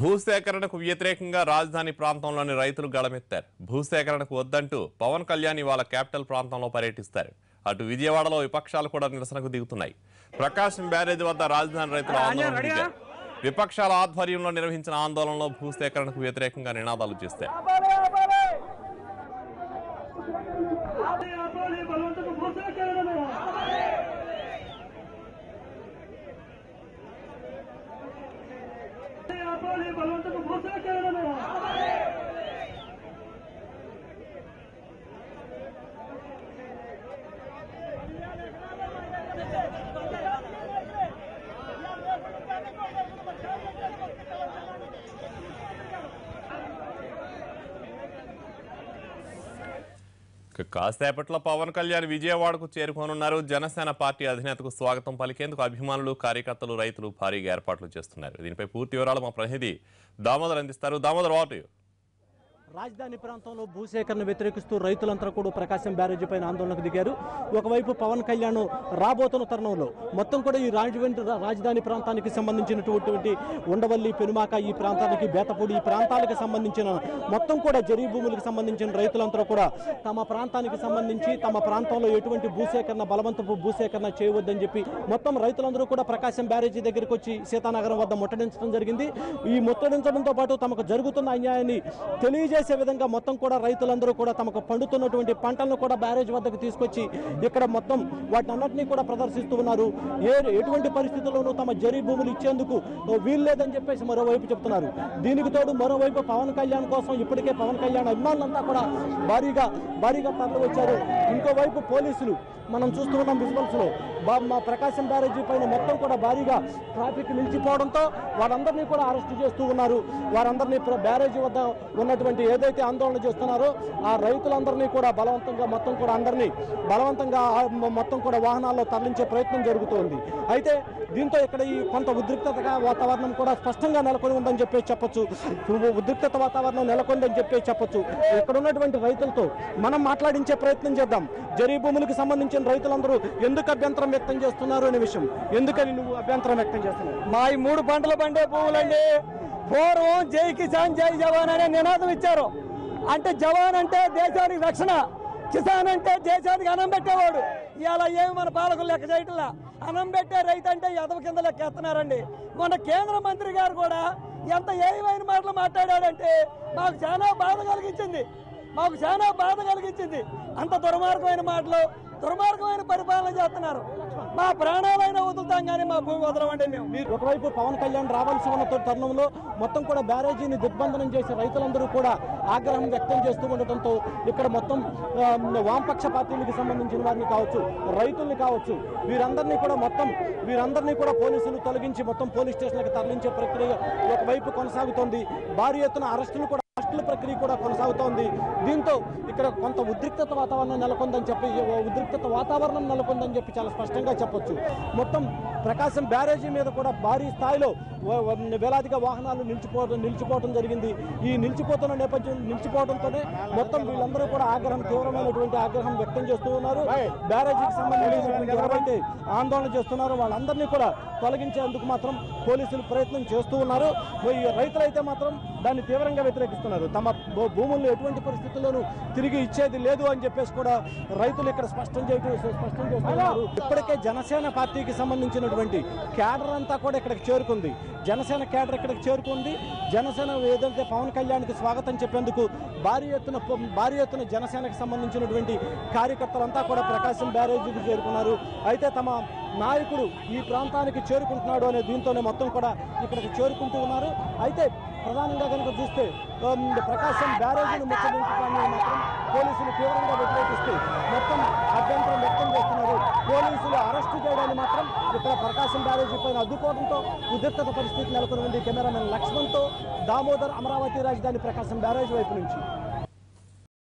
భూసేకరణకు వ్యతిరేకంగా రాజధాని ప్రాంతంలోని రైతులు గళమెత్తారు. భూసేకరణకు వద్దంటూ పవన్ కళ్యాణ్ ఇవాళ క్యాపిటల్ ప్రాంతంలో పర్యటిస్తారు. అటు విజయవాడలో విపక్షాలు కూడా నిరసనకు దిగుతున్నాయి. ప్రకాశం బ్యారేజ్ వద్ద రాజధాని రైతులు ఆందోళన దిగారు. విపక్షాల ఆధ్వర్యంలో నిర్వహించిన ఆందోళనలో భూసేకరణకు వ్యతిరేకంగా నినాదాలు చేస్తారు. కాసేపట్లో పవన్ కళ్యాణ్ విజయవాడకు చేరుకోనున్నారు. జనసేన పార్టీ అధినేతకు స్వాగతం పలికేందుకు అభిమానులు, కార్యకర్తలు, రైతులు భారీగా ఏర్పాట్లు చేస్తున్నారు. దీనిపై పూర్తి వివరాలు మా ప్రతినిధి దామోదర్ అందిస్తారు. Damodar, what you? రాజధాని ప్రాంతంలో భూసేకరణ వ్యతిరేకిస్తూ రైతులంతా కూడా ప్రకాశం బ్యారేజీ పైన ఆందోళనకు దిగారు. ఒకవైపు పవన్ కళ్యాణ్ రాబోతున్న తరుణంలో మొత్తం కూడా ఈ రాజధాని ప్రాంతానికి సంబంధించినటువంటి ఉండవల్లి, పెనుమాక, ఈ ప్రాంతానికి బేతపూడి, ఈ ప్రాంతాలకు సంబంధించిన మొత్తం కూడా జరీ భూములకు సంబంధించిన రైతులంతా కూడా తమ ప్రాంతానికి సంబంధించి తమ ప్రాంతంలో ఎటువంటి భూసేకరణ, బలవంతపు భూసేకరణ చేయవద్దని చెప్పి మొత్తం రైతులందరూ కూడా ప్రకాశం బ్యారేజీ దగ్గరికి వచ్చి సీతానగరం వద్ద ముట్టడించడం జరిగింది. ఈ ముట్టడించడంతో పాటు తమకు జరుగుతున్న అన్యాయాన్ని తెలియజేసే విధంగా మొత్తం కూడా రైతులందరూ కూడా తమకు పండుతున్నటువంటి పంటలను కూడా బ్యారేజ్ వద్దకు తీసుకొచ్చి ఇక్కడ మొత్తం వాటినన్నింటినీ కూడా ప్రదర్శిస్తూ ఉన్నారు. ఎటువంటి పరిస్థితుల్లోనూ తమ జరీ భూములు ఇచ్చేందుకు వీలు లేదని చెప్పేసి మరోవైపు చెప్తున్నారు. దీనికి తోడు మరోవైపు పవన్ కళ్యాణ్ కోసం ఇప్పటికే పవన్ కళ్యాణ్ అభిమానులంతా కూడా భారీగా తరలి వచ్చారు. ఇంకోవైపు పోలీసులు మనం చూస్తూ ఉన్నాం విజువల్స్ లో మా ప్రకాశం బ్యారేజీ పైన మొత్తం కూడా భారీగా ట్రాఫిక్ నిలిచిపోవడంతో వారందరినీ కూడా అరెస్టు చేస్తూ ఉన్నారు. వారందరినీ బ్యారేజీ వద్ద ఉన్నటువంటి ఏదైతే ఆందోళన చేస్తున్నారో ఆ రైతులందరినీ కూడా బలవంతంగా మొత్తం కూడా వాహనాల్లో తరలించే ప్రయత్నం జరుగుతోంది. అయితే దీంతో ఇక్కడ ఈ కొంత ఉద్రిక్తత వాతావరణం కూడా స్పష్టంగా నెలకొని ఉందని చెప్పేసి చెప్పొచ్చు. ఉద్రిక్తత వాతావరణం నెలకొందని చెప్పేసి చెప్పొచ్చు. ఇక్కడ ఉన్నటువంటి రైతులతో మనం మాట్లాడించే ప్రయత్నం చేద్దాం. జరీ భూములకు సంబంధించిన రైతులందరూ ఎందుకు అభ్యంతరం వ్యక్తం చేస్తున్నారు అనే విషయం. ఎందుకని నువ్వు అభ్యంతరం వ్యక్తం చేస్తున్నావు? మా ఈ 3 పంటలు పండే భూములండి. పూర్వం జై కిసాన్ జై జవాన్ అనే నినాదం ఇచ్చారు. అంటే జవాన్ అంటే దేశానికి రక్షణ, కిసాన్ అంటే దేశానికి అన్నం పెట్టేవాడు. ఇలా ఏమి మన పాలకులు లెక్క చేయట్లా. అన్నం పెట్టే రైతు అంటే ఎదవ కింద లెక్కేస్తున్నారండి. మొన్న కేంద్ర మంత్రి గారు కూడా ఎంత ఏమైన మాటలు మాట్లాడాడంటే మాకు చాలా బాధ కలిగించింది. అంత దుర్మార్గమైన మాటలు, దుర్మార్గమైన పరిపాలన చేస్తున్నారు. మా ప్రాణాలైనా వదులుతాం కానీ మా భూమి వదలమండి మేము. ఒకవైపు పవన్ కళ్యాణ్ రావాల్సి ఉన్న తరుణంలో మొత్తం కూడా బ్యారేజీని దిగ్బంధనం చేసి రైతులందరూ కూడా ఆగ్రహం వ్యక్తం చేస్తూ ఉండటంతో ఇక్కడ మొత్తం వామపక్ష పార్టీలకు సంబంధించిన వారిని కావచ్చు, రైతుల్ని కావచ్చు, వీరందరినీ కూడా పోలీసులు తొలగించి మొత్తం పోలీస్ స్టేషన్లకు తరలించే ప్రక్రియ ఒకవైపు కొనసాగుతోంది. భారీ ఎత్తున అరెస్టుల ప్రక్రియ కూడా కొనసాగుతోంది. దీంతో ఇక్కడ కొంత ఉద్రిక్తత వాతావరణం నెలకొందని చెప్పి చాలా స్పష్టంగా చెప్పొచ్చు. మొత్తం ప్రకాశం బ్యారేజీ మీద కూడా భారీ స్థాయిలో వేలాదిగా వాహనాలు నిలిచిపోవడం జరిగింది. ఈ నిలిచిపోవడంతోనే మొత్తం వీళ్ళందరూ కూడా తీవ్రమైనటువంటి ఆగ్రహం వ్యక్తం చేస్తూ ఉన్నారు. బ్యారేజీకి సంబంధించినటువంటి ఎవరైతే ఆందోళన చేస్తున్నారో వాళ్ళందరినీ కూడా తొలగించేందుకు మాత్రం పోలీసులు ప్రయత్నం చేస్తూ ఉన్నారు. రైతులైతే మాత్రం దాన్ని తీవ్రంగా వ్యతిరేకిస్తున్నారు. తమ భూములను ఎటువంటి పరిస్థితుల్లోనూ తిరిగి ఇచ్చేది లేదు అని చెప్పేసి కూడా రైతులు ఇక్కడ స్పష్టం చేస్తున్నారు. ఇప్పటికే జనసేన పార్టీకి సంబంధించినటువంటి క్యాడర్ అంతా కూడా ఇక్కడికి చేరుకుంది. జనసేన ఏదైతే పవన్ కళ్యాణ్కి స్వాగతం చెప్పేందుకు భారీ ఎత్తున జనసేనకు సంబంధించినటువంటి కార్యకర్తలంతా కూడా ప్రకాశం బ్యారేజీకి చేరుకున్నారు. అయితే తమ నాయకుడు ఈ ప్రాంతానికి చేరుకుంటున్నాడు అనే దీంతోనే మొత్తం కూడా ఇక్కడికి చేరుకుంటూ ఉన్నారు. అయితే ప్రధానంగా కనుక చూస్తే ప్రకాశం బ్యారేజీని ముట్టడించడాన్ని మాత్రం పోలీసులు తీవ్రంగా వ్యతిరేకిస్తూ మొత్తం అభ్యంతరం వ్యక్తం చేస్తున్నారు. పోలీసులు అరెస్టు చేయడాన్ని మాత్రం ఇక్కడ ప్రకాశం బ్యారేజీ పైన అడ్డుకోవడంతో ఉద్రిక్తత పరిస్థితి నెలకొని ఉంది. కెమెరామెన్ లక్ష్మణ్తో దామోదర్, అమరావతి రాజధాని ప్రకాశం బ్యారేజీ వైపు నుంచి.